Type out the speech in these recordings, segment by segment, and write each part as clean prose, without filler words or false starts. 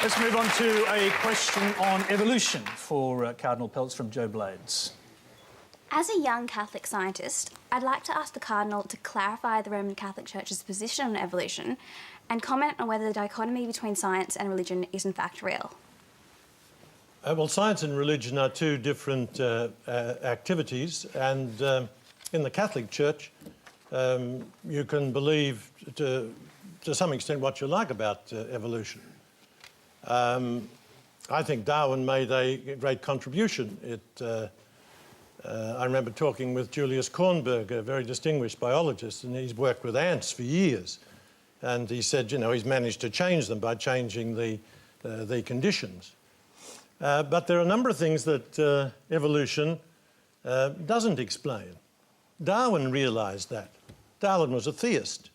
Let's move on to a question on evolution for Cardinal Peltz from Joe Blades. As a young Catholic scientist, I'd like to ask the Cardinal to clarify the Roman Catholic Church's position on evolution and comment on whether the dichotomy between science and religion is in fact real. Well, science and religion are two different activities, and in the Catholic Church, you can believe to some extent what you like about evolution. I think Darwin made a great contribution. I remember talking with Julius Kornberg, a very distinguished biologist, and he's worked with ants for years. And he said, you know, he's managed to change them by changing the conditions. But there are a number of things that evolution doesn't explain. Darwin realised that. Darwin was a theist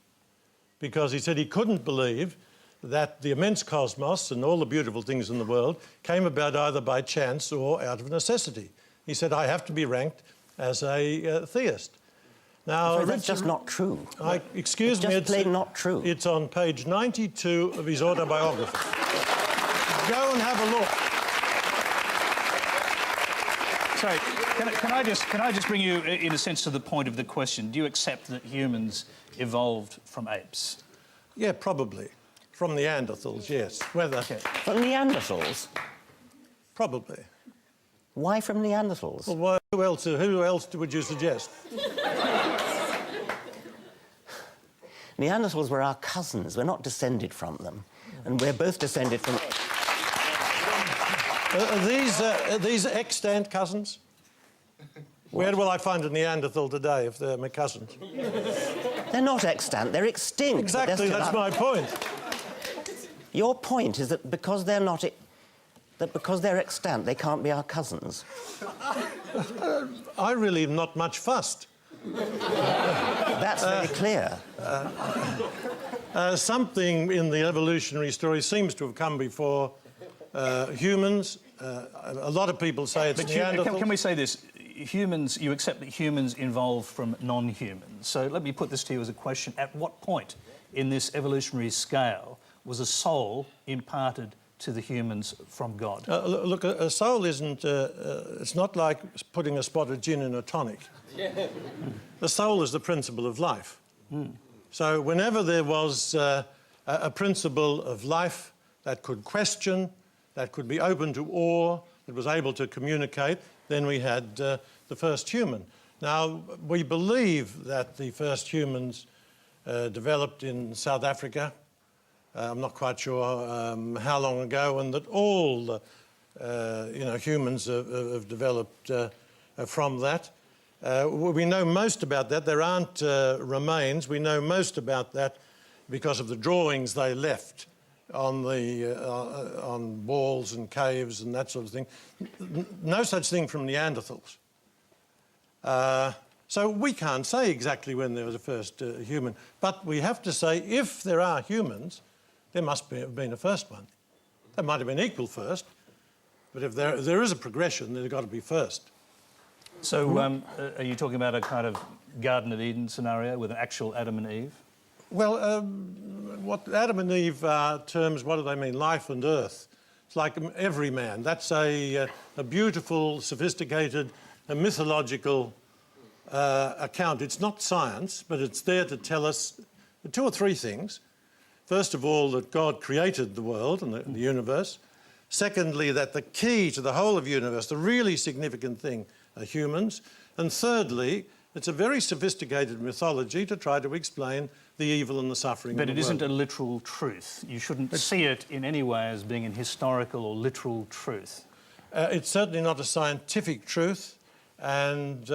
because he said he couldn't believe that the immense cosmos and all the beautiful things in the world came about either by chance or out of necessity. He said, I have to be ranked as a theist. Now, that's just not true. Excuse me, just plain not true. It's on page 92 of his autobiography. Go and have a look. Sorry, can I just bring you, in a sense, to the point of the question? Do you accept that humans evolved from apes? Yeah, probably. From Neanderthals, yes. Whether... Okay. From Neanderthals? Probably. Why from Neanderthals? Well, who else would you suggest? Neanderthals were our cousins. We're not descended from them. And we're both descended from... Are these extant cousins? What? Where will I find a Neanderthal today if they're my cousins? They're not extant, they're extinct. Exactly, that's my point. Your point is that because they're not... that because they're extant, they can't be our cousins. I really am not much fussed. That's very clear. Something in the evolutionary story seems to have come before humans. A lot of people say it's Neanderthals. Can we say this? Humans, you accept that humans evolved from non-humans. So let me put this to you as a question. At what point in this evolutionary scale was a soul imparted to the humans from God? Look, a soul isn't... it's not like putting a spot of gin in a tonic. The soul is the principle of life. So whenever there was a principle of life that could question, that could be open to awe, that was able to communicate, then we had the first human. Now, we believe that the first humans developed in South Africa. I'm not quite sure how long ago, and that all humans have developed from that. We know most about that. There aren't remains. We know most about that because of the drawings they left on walls and caves and that sort of thing. No such thing from Neanderthals. So we can't say exactly when there was a first human, but we have to say if there are humans, there must have been a first one. There might have been equal first, but if there is a progression, there's got to be first. So are you talking about a kind of Garden of Eden scenario with an actual Adam and Eve? Well, what Adam and Eve are terms, what do they mean? Life and earth. It's like every man. That's a beautiful, sophisticated, mythological account. It's not science, but it's there to tell us two or three things. First of all, that God created the world and the universe. Secondly, that the key to the whole of the universe, the really significant thing, are humans. And thirdly, it's a very sophisticated mythology to try to explain the evil and the suffering of the world. But it isn't a literal truth. You shouldn't see it in any way as being an historical or literal truth. It's certainly not a scientific truth, and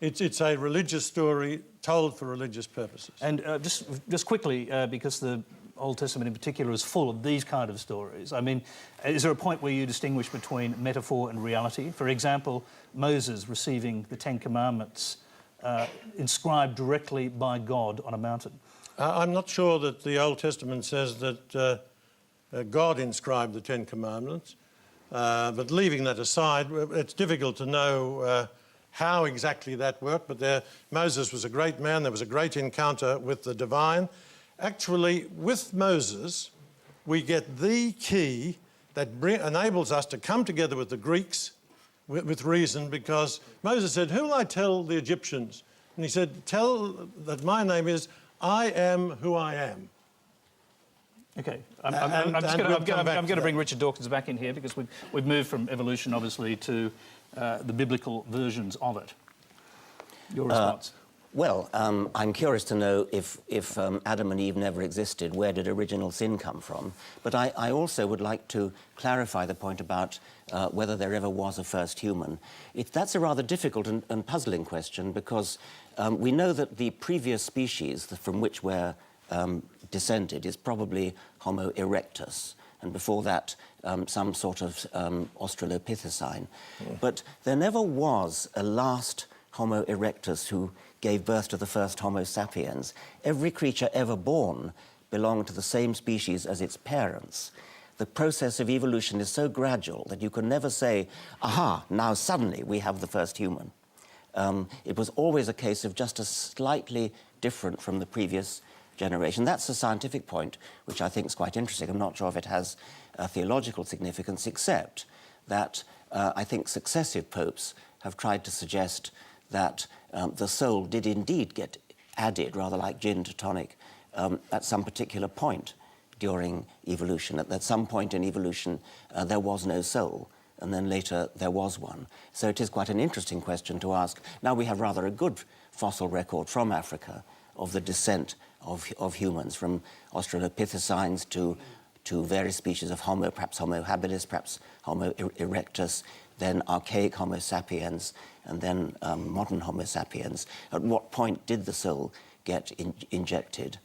it's a religious story told for religious purposes. And just quickly, because the Old Testament in particular is full of these kind of stories, I mean, is there a point where you distinguish between metaphor and reality? For example, Moses receiving the Ten Commandments inscribed directly by God on a mountain. I'm not sure that the Old Testament says that God inscribed the Ten Commandments, but leaving that aside, it's difficult to know how exactly that worked, but Moses was a great man. There was a great encounter with the divine. Actually, with Moses, we get the key that enables us to come together with the Greeks with reason, because Moses said, "Who will I tell the Egyptians?" And he said, "Tell that my name is I am who I am." Okay, I'm going to bring Richard Dawkins back in here, because we've moved from evolution, obviously, to the biblical versions of it. Your response? Well, I'm curious to know if Adam and Eve never existed, where did original sin come from? But I also would like to clarify the point about whether there ever was a first human. That's a rather difficult and puzzling question, because we know that the previous species from which we're descended is probably Homo erectus, and before that some sort of Australopithecine. But there never was a last Homo erectus who gave birth to the first Homo sapiens. Every creature ever born belonged to the same species as its parents. The process of evolution is so gradual that you can never say, aha, now suddenly we have the first human. It was always a case of just a slightly different from the previous generation. That's a scientific point, which I think is quite interesting. I'm not sure if it has a theological significance, except that I think successive popes have tried to suggest that the soul did indeed get added, rather like gin to tonic, at some particular point during evolution. At some point in evolution, there was no soul, and then later there was one. So it is quite an interesting question to ask. Now we have rather a good fossil record from Africa of the descent of humans, from Australopithecines to various species of Homo, perhaps Homo habilis, perhaps Homo erectus, then archaic Homo sapiens, and then modern Homo sapiens. At what point did the soul get injected?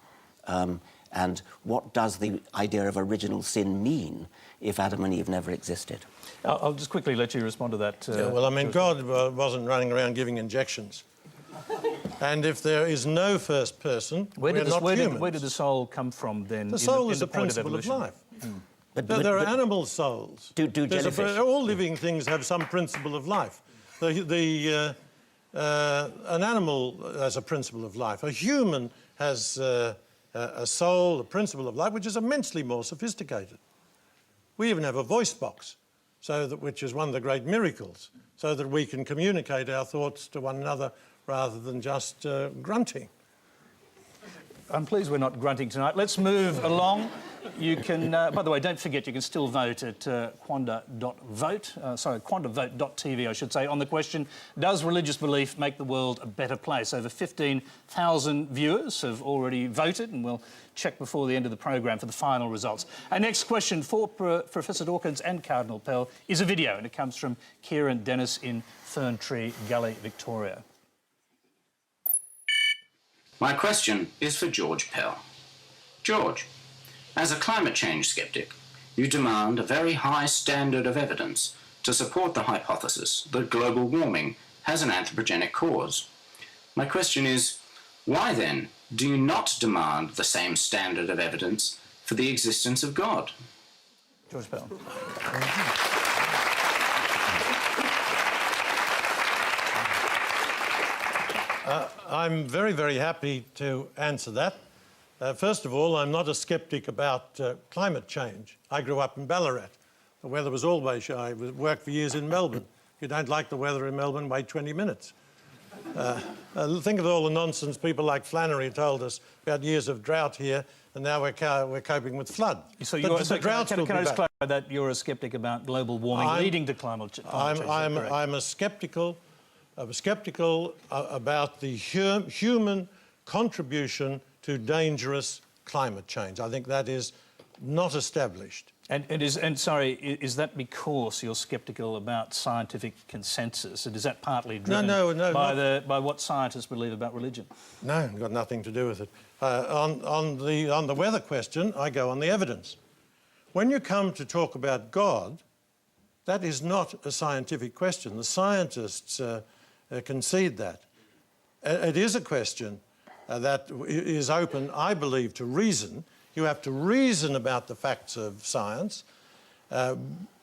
And what does the idea of original sin mean if Adam and Eve never existed? I'll just quickly let you respond to that. Yeah, well, I mean, God wasn't running around giving injections. And if there is no first person, we're not humans. Where did the soul come from then? The soul is the principle of life. But there are animal souls. Do jellyfish? All living things have some principle of life. An animal has a principle of life. A human has a soul, a principle of life, which is immensely more sophisticated. We even have a voice box, which is one of the great miracles, so that we can communicate our thoughts to one another rather than just grunting. I'm pleased we're not grunting tonight. Let's move along. You can, by the way, don't forget you can still vote at quandavote.tv, I should say, on the question, does religious belief make the world a better place? Over 15,000 viewers have already voted, and we'll check before the end of the programme for the final results. Our next question for Professor Dawkins and Cardinal Pell is a video, and it comes from Kieran Dennis in Ferntree Gully, Victoria. My question is for George Pell. George, as a climate change sceptic, you demand a very high standard of evidence to support the hypothesis that global warming has an anthropogenic cause. My question is, why then do you not demand the same standard of evidence for the existence of God? George Pell. I'm very, very happy to answer that. First of all, I'm not a sceptic about climate change. I grew up in Ballarat. The weather was always shy. I worked for years in Melbourne. If you don't like the weather in Melbourne, wait 20 minutes. Think of all the nonsense people like Flannery told us about years of drought here, and now we're coping with flood. So can I just clarify that you're a sceptic about global warming leading to climate change? I'm skeptical about the human contribution to dangerous climate change. I think that is not established. And is that because you're sceptical about scientific consensus? And is that partly driven by what scientists believe about religion? No, got nothing to do with it. On the weather question, I go on the evidence. When you come to talk about God, that is not a scientific question. The scientists concede that. It is a question that is open, I believe, to reason. You have to reason about the facts of science,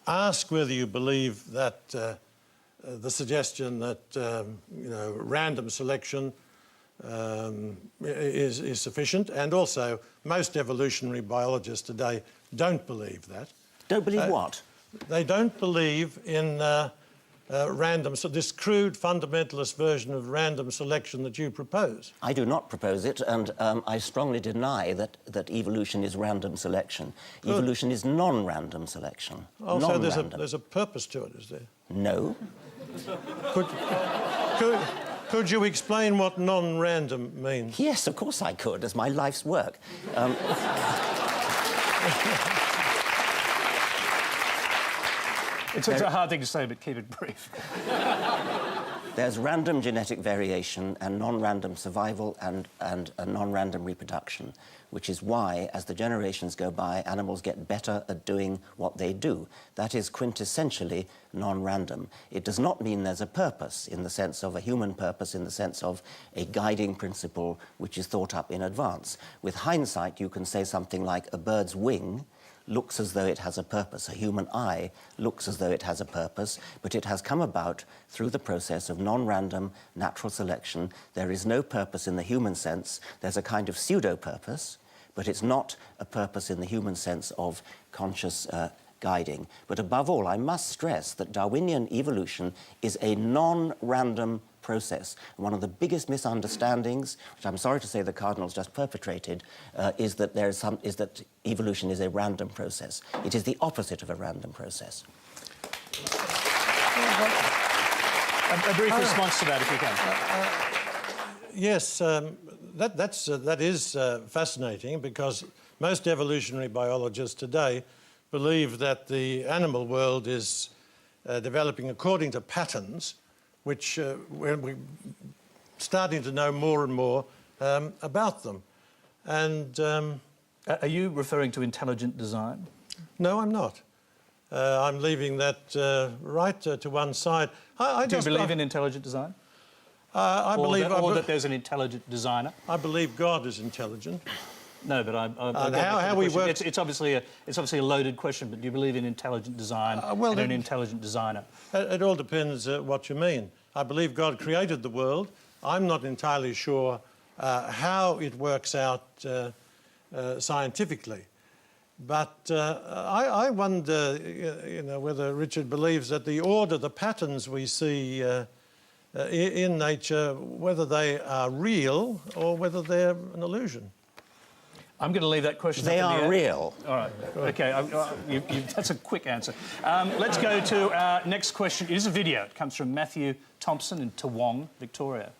ask whether you believe that the suggestion that random selection is sufficient, and also most evolutionary biologists today don't believe that. Don't believe what? They don't believe in random, so this crude fundamentalist version of random selection that you propose. I do not propose it, and I strongly deny that evolution is random selection. Good. Evolution is non-random selection. Oh, so non-random. there's a purpose to it, is there? No. Could you explain what non-random means? Yes, of course I could. It's my life's work. It's a hard thing to say, but keep it brief. There's random genetic variation and non-random survival and a non-random reproduction, which is why, as the generations go by, animals get better at doing what they do. That is quintessentially non-random. It does not mean there's a purpose in the sense of a human purpose, in the sense of a guiding principle which is thought up in advance. With hindsight, you can say something like a bird's wing looks as though it has a purpose. A human eye looks as though it has a purpose, but it has come about through the process of non-random natural selection. There is no purpose in the human sense. There's a kind of pseudo-purpose, but it's not a purpose in the human sense of conscious guiding. But above all, I must stress that Darwinian evolution is a non-random process. One of the biggest misunderstandings, which I'm sorry to say the Cardinal's just perpetrated, is that evolution is a random process. It is the opposite of a random process. A brief response to that, if you can. Yes, that is fascinating, because most evolutionary biologists today believe that the animal world is developing according to patterns, which we're starting to know more and more about them. And are you referring to intelligent design? no, I'm not. I'm leaving that right to one side. Do you believe in intelligent design? I believe that there's an intelligent designer? I believe God is intelligent. No, but how we work... It's obviously a loaded question, but do you believe in intelligent design and an intelligent designer? It all depends what you mean. I believe God created the world. I'm not entirely sure how it works out scientifically. But I wonder, whether Richard believes that the order, the patterns we see in nature, whether they are real or whether they're an illusion. I'm going to leave that question They up in the are air. real. All right. OK, that's a quick answer. Let's go to our next question. It is a video. It comes from Matthew Thompson in Toowong, Victoria.